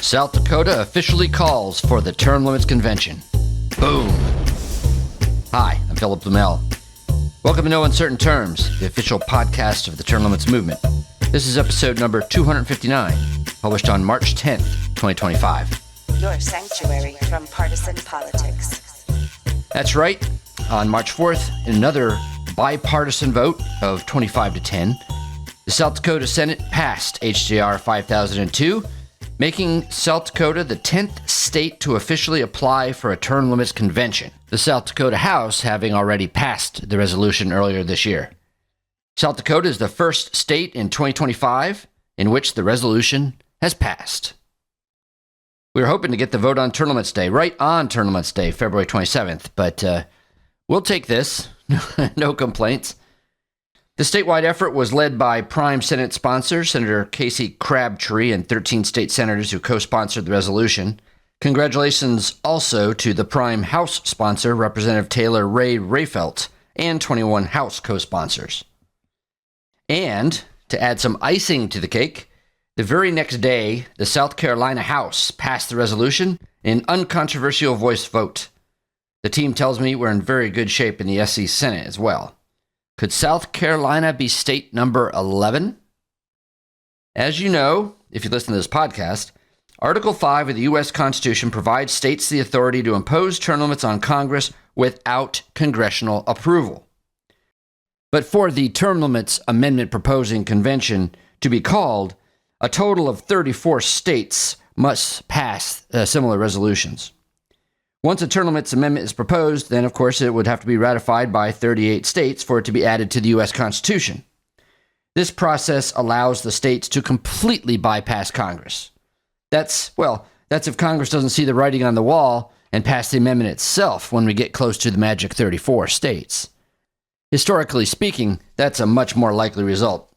South Dakota officially calls for the Term Limits Convention. Boom. Hi, I'm Philip Blumel. Welcome to No Uncertain Terms, the official podcast of the Term Limits movement. This is episode number 259, published on March 10th, 2025. Your sanctuary from partisan politics. That's right. On March 4th, in another bipartisan vote of 25 to 10, the South Dakota Senate passed HJR 5002, making South Dakota the 10th state to officially apply for a term limits convention, the South Dakota House having already passed the resolution earlier this year. South Dakota is the first state in 2025 in which the resolution has passed. We were hoping to get the vote on Term Limits Day, right on Term Limits Day, February 27th, but we'll take this. No complaints. The statewide effort was led by Prime Senate sponsor, Senator Casey Crabtree, and 13 state senators who co-sponsored the resolution. Congratulations also to the Prime House sponsor, Representative Taylor Ray Rayfelt, and 21 House co-sponsors. And, to add some icing to the cake, the very next day, the South Carolina House passed the resolution in an uncontroversial voice vote. The team tells me we're in very good shape in the SC Senate as well. Could South Carolina be state number 11? As you know, if you listen to this podcast, Article 5 of the U.S. Constitution provides states the authority to impose term limits on Congress without congressional approval. But for the term limits amendment proposing convention to be called, a total of 34 states must pass similar resolutions. Once a term limits amendment is proposed, then of course it would have to be ratified by 38 states for it to be added to the U.S. Constitution. This process allows the states to completely bypass Congress. That's if Congress doesn't see the writing on the wall and pass the amendment itself when we get close to the magic 34 states. Historically speaking, that's a much more likely result.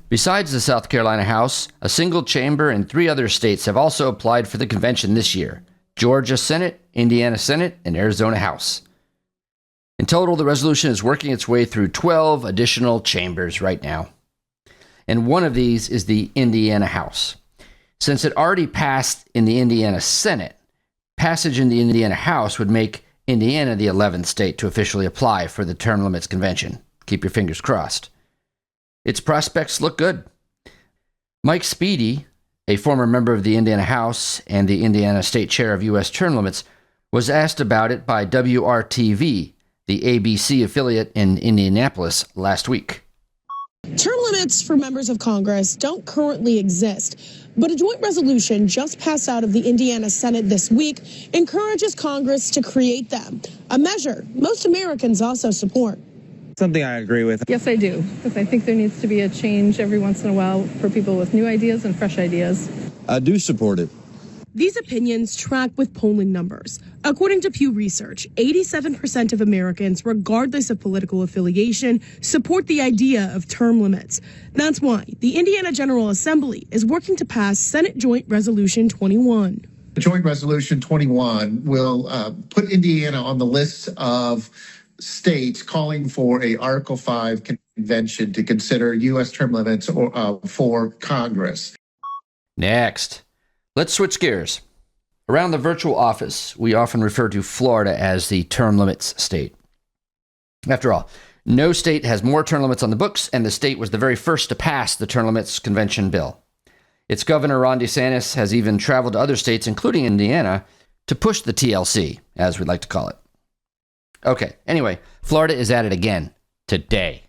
Besides the South Carolina House, a single chamber and 3 other states have also applied for the convention this year: Georgia Senate, Indiana Senate, and Arizona House. In total, the resolution is working its way through 12 additional chambers right now. And one of these is the Indiana House. Since it already passed in the Indiana Senate, passage in the Indiana House would make Indiana the 11th state to officially apply for the Term Limits Convention. Keep your fingers crossed. Its prospects look good. Mike Speedy, a former member of the Indiana House and the Indiana State Chair of U.S. Term Limits, was asked about it by WRTV, the ABC affiliate in Indianapolis, last week. Term limits for members of Congress don't currently exist, but a joint resolution just passed out of the Indiana Senate this week encourages Congress to create them, a measure most Americans also support. Something I agree with. Yes, I do, because I think there needs to be a change every once in a while for people with new ideas and fresh ideas. I do support it. These opinions track with polling numbers. According to Pew Research, 87% of Americans, regardless of political affiliation, support the idea of term limits. That's why the Indiana General Assembly is working to pass Senate Joint Resolution 21. Joint Resolution 21 will put Indiana on the list of states calling for a Article 5 convention to consider U.S. term limits for Congress. Next, let's switch gears. Around the virtual office, we often refer to Florida as the term limits state. After all, no state has more term limits on the books, and the state was the very first to pass the term limits convention bill. Its governor, Ron DeSantis, has even traveled to other states, including Indiana, to push the TLC, as we'd like to call it. Okay, anyway, Florida is at it again today.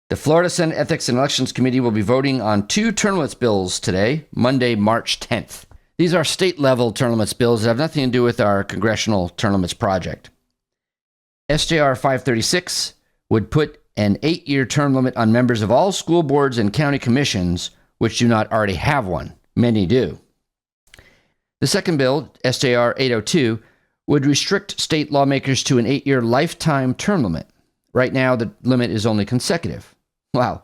The Florida Senate Ethics and Elections Committee will be voting on 2 term limits bills today, Monday, March 10th. These are state-level term limits bills that have nothing to do with our congressional term limits project. SJR 536 would put an 8-year term limit on members of all school boards and county commissions which do not already have one. Many do. The second bill, SJR 802, would restrict state lawmakers to an 8-year lifetime term limit. Right now, the limit is only consecutive. Wow,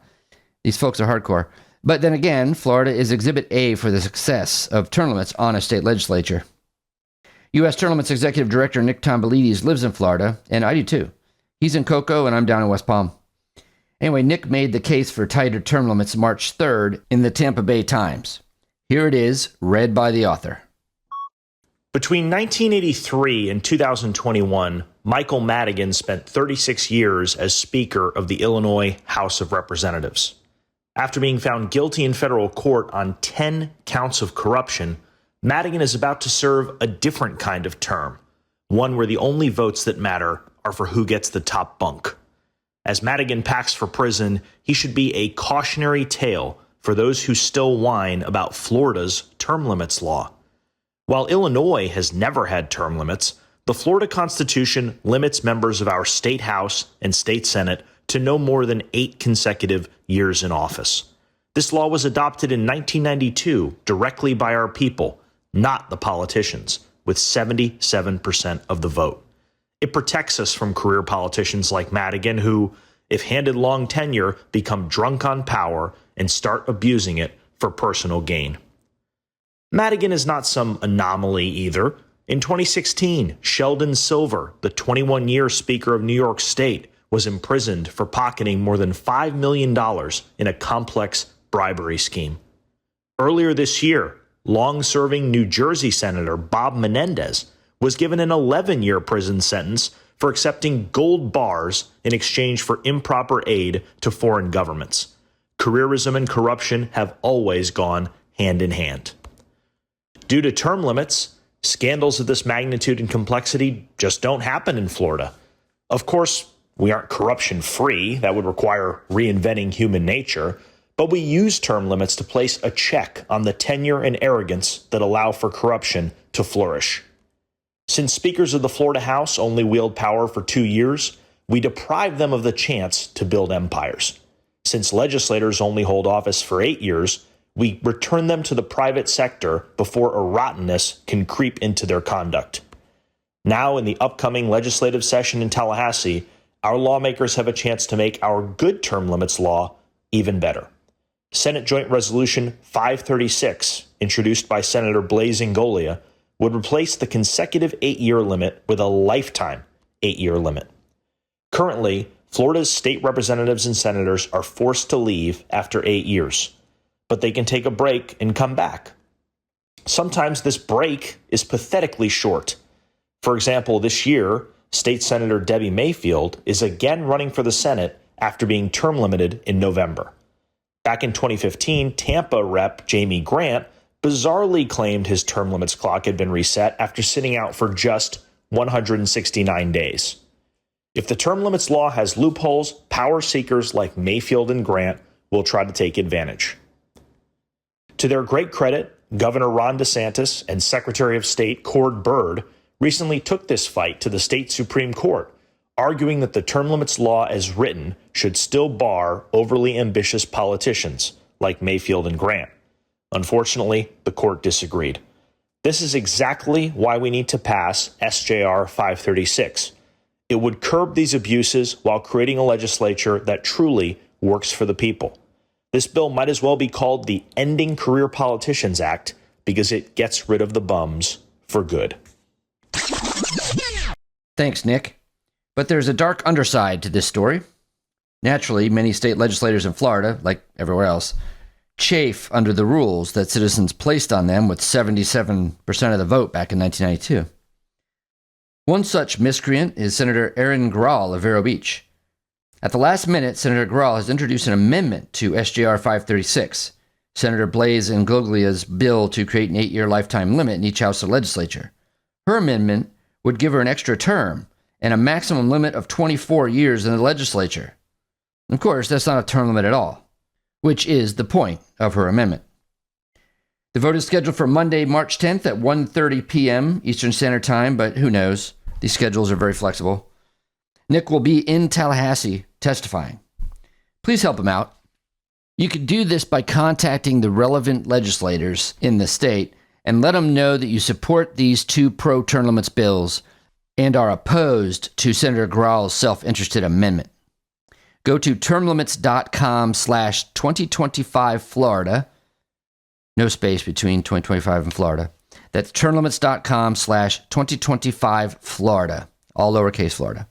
these folks are hardcore. But then again, Florida is Exhibit A for the success of term limits on a state legislature. U.S. Term Limits Executive Director Nick Tomboulides lives in Florida, and I do too. He's in Cocoa, and I'm down in West Palm. Anyway, Nick made the case for tighter term limits March 3rd in the Tampa Bay Times. Here it is, read by the author. Between 1983 and 2021, Michael Madigan spent 36 years as Speaker of the Illinois House of Representatives. After being found guilty in federal court on 10 counts of corruption, Madigan is about to serve a different kind of term, one where the only votes that matter are for who gets the top bunk. As Madigan packs for prison, he should be a cautionary tale for those who still whine about Florida's term limits law. While Illinois has never had term limits, the Florida Constitution limits members of our state House and state Senate to no more than 8 consecutive years in office. This law was adopted in 1992 directly by our people, not the politicians, with 77% of the vote. It protects us from career politicians like Madigan who, if handed long tenure, become drunk on power and start abusing it for personal gain. Madigan is not some anomaly either. In 2016, Sheldon Silver, the 21-year Speaker of New York State, was imprisoned for pocketing more than $5 million in a complex bribery scheme. Earlier this year, long-serving New Jersey Senator Bob Menendez was given an 11-year prison sentence for accepting gold bars in exchange for improper aid to foreign governments. Careerism and corruption have always gone hand in hand. Due to term limits, scandals of this magnitude and complexity just don't happen in Florida. Of course, we aren't corruption-free. That would require reinventing human nature. But we use term limits to place a check on the tenure and arrogance that allow for corruption to flourish. Since speakers of the Florida House only wield power for 2 years, we deprive them of the chance to build empires. Since legislators only hold office for 8 years, we return them to the private sector before a rottenness can creep into their conduct. Now, in the upcoming legislative session in Tallahassee, our lawmakers have a chance to make our good term limits law even better. Senate Joint Resolution 536, introduced by Senator Blaise Ingoglia, would replace the consecutive 8-year limit with a lifetime 8-year limit. Currently, Florida's state representatives and senators are forced to leave after 8 years, but they can take a break and come back. Sometimes this break is pathetically short. For example, this year, State Senator Debbie Mayfield is again running for the Senate after being term limited in November. Back in 2015, Tampa Rep. Jamie Grant bizarrely claimed his term limits clock had been reset after sitting out for just 169 days. If the term limits law has loopholes, power seekers like Mayfield and Grant will try to take advantage. To their great credit, Governor Ron DeSantis and Secretary of State Cord Byrd recently took this fight to the state Supreme Court, arguing that the term limits law as written should still bar overly ambitious politicians like Mayfield and Grant. Unfortunately, the court disagreed. This is exactly why we need to pass SJR 536. It would curb these abuses while creating a legislature that truly works for the people. This bill might as well be called the Ending Career Politicians Act because it gets rid of the bums for good. Thanks, Nick. But there's a dark underside to this story. Naturally, many state legislators in Florida, like everywhere else, chafe under the rules that citizens placed on them with 77% of the vote back in 1992. One such miscreant is Senator Aaron Grahl of Vero Beach. At the last minute, Senator Grahl has introduced an amendment to SJR 536, Senator Blaise Ingoglia's bill to create an 8-year lifetime limit in each house of legislature. Her amendment would give her an extra term and a maximum limit of 24 years in the legislature. Of course, that's not a term limit at all, which is the point of her amendment. The vote is scheduled for Monday, March 10th at 1:30 p.m. Eastern Standard Time, but who knows? These schedules are very flexible. Nick will be in Tallahassee testifying. Please help him out. You could do this by contacting the relevant legislators in the state and let them know that you support these two pro-term limits bills and are opposed to Senator Grahl's self-interested amendment. Go to termlimits.com/2025Florida. No space between 2025 and Florida. That's termlimits.com/2025Florida. All lowercase Florida.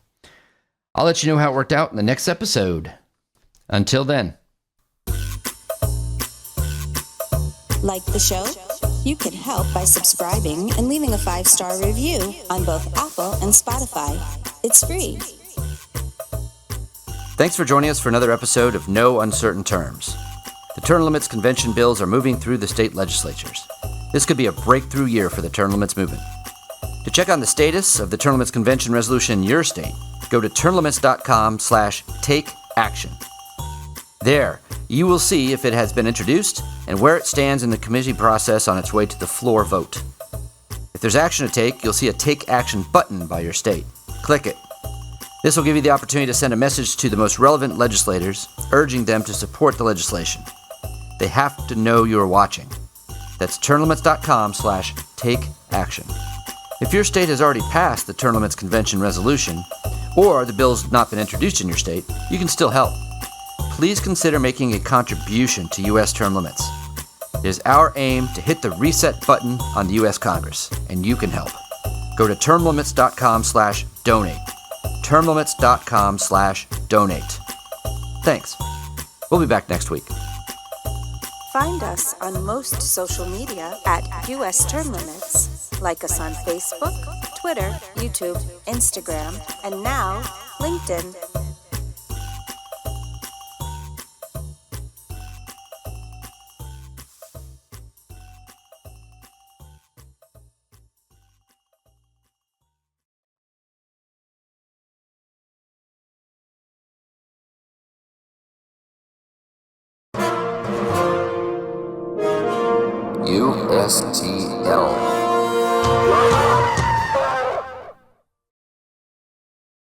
I'll let you know how it worked out in the next episode. Until then. Like the show? You can help by subscribing and leaving a 5-star review on both Apple and Spotify. It's free. Thanks for joining us for another episode of No Uncertain Terms. The term limits convention bills are moving through the state legislatures. This could be a breakthrough year for the term limits movement. To check on the status of the term limits convention resolution in your state, go to termlimits.com/takeaction. There, you will see if it has been introduced and where it stands in the committee process on its way to the floor vote. If there's action to take, you'll see a Take Action button by your state. Click it. This will give you the opportunity to send a message to the most relevant legislators, urging them to support the legislation. They have to know you're watching. That's termlimits.com/takeaction. If your state has already passed the term limits convention resolution, or the bill's not been introduced in your state, you can still help. Please consider making a contribution to U.S. term limits. It is our aim to hit the reset button on the U.S. Congress, and you can help. Go to termlimits.com/donate. termlimits.com/donate. Thanks. We'll be back next week. Find us on most social media at US Term Limits. Like us on Facebook, Twitter, YouTube, Instagram, and now LinkedIn. USTL.